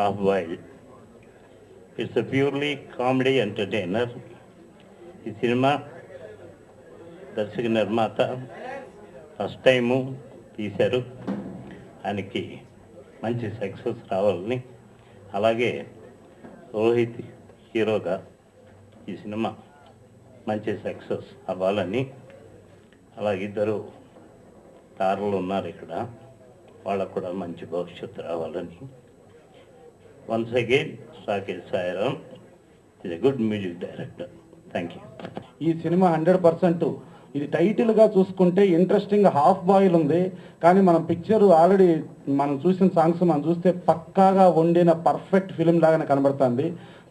Half Boiled. It's a purely comedy entertainer. ఈ cinema దర్శక నిర్మాత ఫస్ట్ టైము తీశారు. ఆయనకి మంచి సక్సెస్ రావాలని, అలాగే రోహిత్ హీరోగా ఈ సినిమా మంచి సక్సెస్ అవ్వాలని, అలాగే ఇద్దరు తారలు ఉన్నారు ఇక్కడ, వాళ్ళకు కూడా మంచి భవిష్యత్తు రావాలని. Once again Saketh Sairam is a good music director. Thank you. ఈ సినిమా 100% ఇది టైటిల్గా చూసుకుంటే ఇంట్రెస్టింగ్ హాఫ్ బాయిల్ ఉంది, కానీ మనం పిక్చర్ ఆల్రెడీ మనం చూసిన సాంగ్స్ మనం చూస్తే పక్కాగా వండిన పర్ఫెక్ట్ ఫిలిం లాగానే కనబడుతుంది.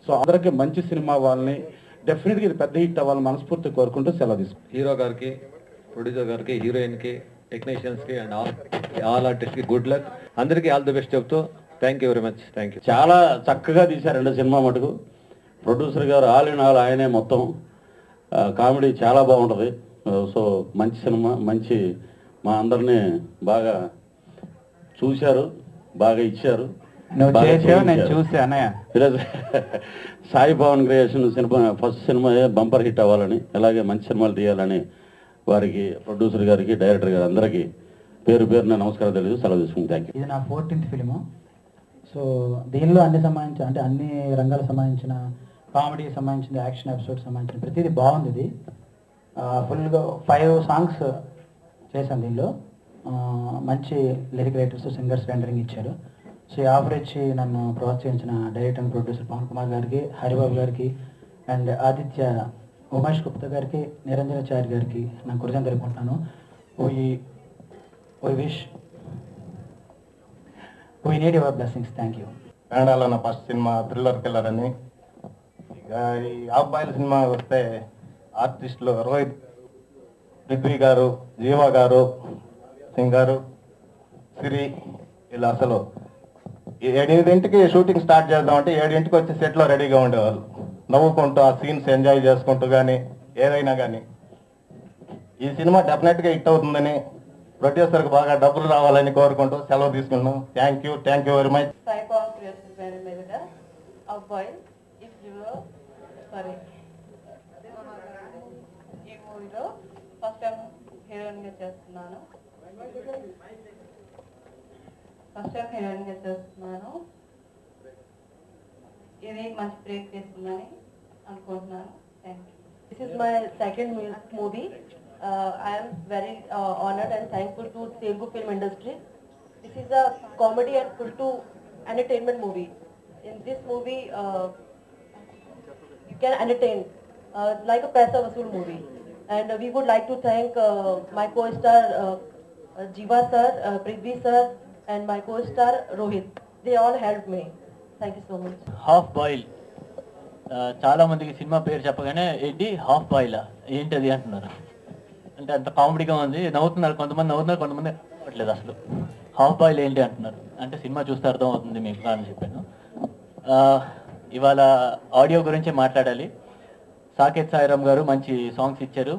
సో అందరికీ మంచి సినిమా అవ్వాలని, డెఫినెట్గా ఇది పెద్ద హిట్ అవ్వాలని మనస్ఫూర్తి కోరుకుంటూ సెలవు తీసుకుంటాం. హీరో గారికి, ప్రొడ్యూసర్ గారికి, హీరోయిన్కి, టెక్నీషియన్స్కి అండ్ ఆల్ ఆర్టిస్ట్కి గుడ్ లక్. అందరికీ ఆల్ ది బెస్ట్ చెప్తూ thank you very much. Thank you. చాలా చక్కగా తీశారండి సినిమా మటుకు. ప్రొడ్యూసర్ గారు ఆల్ ఇన్ ఆల్ ఆయనే మొత్తం. కామెడీ చాలా బాగుంటుంది. సో మంచి సినిమా, మంచి మా అందరినీ బాగా చూశారు, బాగా ఇచ్చారు. Sai Pavan creation cinema first cinema bumper hit అవ్వాలని, అలాగే మంచి సినిమాలు తీయాలని వారికి, ప్రొడ్యూసర్ గారికి, డైరెక్టర్ గారు అందరికీ పేరు పేరున నమస్కారం తెలియదు సెలవు తీసుకుంటాను. Thank you. ఇది నా 14th ఫిలిము. సో దీనిలో అన్ని రంగాలకు సంబంధించిన, కామెడీ సంబంధించిన, యాక్షన్ ఎపిసోడ్ సంబంధించిన ప్రతిదీ బాగుంది. ఇది ఫుల్గా 5 సాంగ్స్ చేశాను దీనిలో. మంచి లిరిక్ రైటర్స్, సింగర్స్ రెండరింగ్ ఇచ్చారు. సో ఈ ఆఫర్ ఇచ్చి నన్ను ప్రోత్సహించిన director and producer Pawan Kumar గారికి, హరిబాబు గారికి అండ్ ఆదిత్య ఉమేష్ గుప్తా గారికి, నిరంజనాచారి గారికి నా కృతజ్ఞతలు తెలుపుకుంటున్నాను. We need your blessings. Thank you. కన్నడలో నా ఫస్ట్ సినిమా థ్రిల్లర్ కిల్లర్ అని. ఇక ఈ హాఫ్ బాయిల్ సినిమా వస్తే ఆర్టిస్టులు రోహిత్, పృథ్వీ గారు, జీవా గారు, సింగ్ గారు, సిరి, ఇలా అసలు 7:00కి షూటింగ్ స్టార్ట్ చేద్దామంటే 7:00కి వచ్చి సెట్లో రెడీగా ఉండేవాళ్ళు, నవ్వుకుంటూ ఆ సీన్స్ ఎంజాయ్ చేసుకుంటూ కానీ ఏదైనా కానీ. ఈ సినిమా డెఫినెట్గా హిట్ అవుతుందని, ప్రొడ్యూసర్కి బాగా డబ్బులు రావాలని కోరుకుంటూ సెలవు తీసుకుంటున్నాం. Thank you very much. Sai Pavan creation పేరు మీదుగా హాఫ్ బాయిల్ ఈ మూవీలో ఫస్ట్ టైం హీరోయిన్గా చేస్తున్నాను. ఇది మంచి బ్రేక్ చేస్తుందని అనుకుంటున్నాను. Thank you. This is my second movie. I am very honored and thankful to Telugu film industry. This is a comedy and full to entertainment movie. In this movie, you can entertain like a Paisa Vasool movie. And we would like to thank my co-star Jiva sir, Prithvi sir, and my co-star Rohit. They all helped me. Thank you so much. Half boil, చాలా మందికి cinema పేరు చెప్పగానే ఏంటి half బాయిలా ఏంటది అంటున్నారు. అంటే అంత కామెడీగా ఉంది, నవ్వుతున్నారు, కొంతమంది నవ్వుతున్నారు, కొంతమంది నవ్వట్లేదు. అసలు హాఫ్ బాయిల్ ఏంటి అంటున్నారు. అంటే సినిమా చూస్తే అర్థం అవుతుంది మీకు అని చెప్పాను. ఇవాళ ఆడియో గురించి మాట్లాడాలి. సాకేత్ సాయిరామ్ గారు మంచి సాంగ్స్ ఇచ్చారు.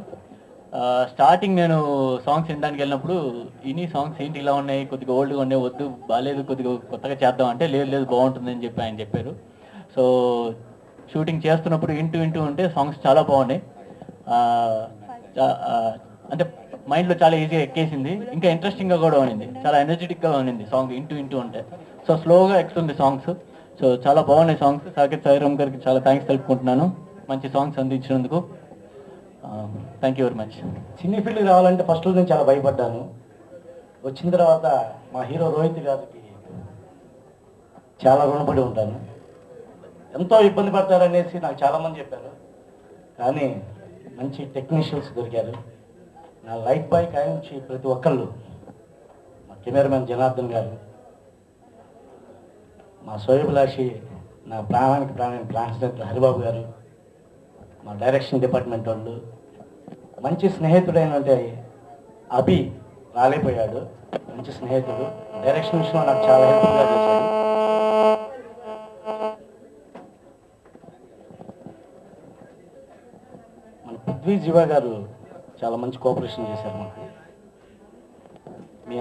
స్టార్టింగ్ నేను సాంగ్స్ వినడానికి వెళ్ళినప్పుడు ఇన్ని సాంగ్స్ ఏంటి ఇలా ఉన్నాయి, కొద్దిగా ఓల్డ్గా ఉన్నాయి, వద్దు బాగాలేదు, కొద్దిగా కొత్తగా చేద్దాం అంటే లేదు బాగుంటుంది అని చెప్పి ఆయన చెప్పారు. సో షూటింగ్ చేస్తున్నప్పుడు వింటూ ఉంటే సాంగ్స్ చాలా బాగున్నాయి. అంటే మైండ్లో చాలా ఈజీగా ఎక్కేసింది, ఇంకా ఇంట్రెస్టింగ్గా కూడా ఉన్నింది, చాలా ఎనర్జెటిక్గా ఉన్నింది సాంగ్ వింటూ ఉంటే. సో స్లోగా ఎక్కుతుంది సాంగ్స్. సో చాలా బాగున్నాయి సాంగ్స్. సాకేత్ సాయిరామ్ గారికి చాలా థ్యాంక్స్ తెలుపుకుంటున్నాను మంచి సాంగ్స్ అందించినందుకు. Thank you very much. Cine ఫీల్డ్కి రావాలంటే ఫస్ట్ రోజు నేను చాలా భయపడ్డాను. వచ్చిన తర్వాత మా హీరో రోహిత్ గారికి చాలా రుణపడి ఉంటాను. ఎంతో ఇబ్బంది పడతారనేసి నాకు చాలామంది చెప్పారు, కానీ మంచి టెక్నీషియన్స్ దొరికారు. నా లైఫ్ బాయ్ కాయ నుంచి ప్రతి ఒక్కళ్ళు, మా కెమెరామెన్ జనార్దన్ గారు, మా సోయభిలాషి, నా ప్రాణానికి స్నేహితుడు హరిబాబు గారు, మా డైరెక్షన్ డిపార్ట్మెంట్ వాళ్ళు, మంచి స్నేహితుడైన అభి రాలేపోయాడు, మంచి స్నేహితుడు, డైరెక్షన్ విషయంలో నాకు చాలా హెల్ప్ఫుల్గా చేశాడు. మన పృథ్వీ జీవా గారు చాలా మంచి కోఆపరేషన్ చేశారు మాకు. మీ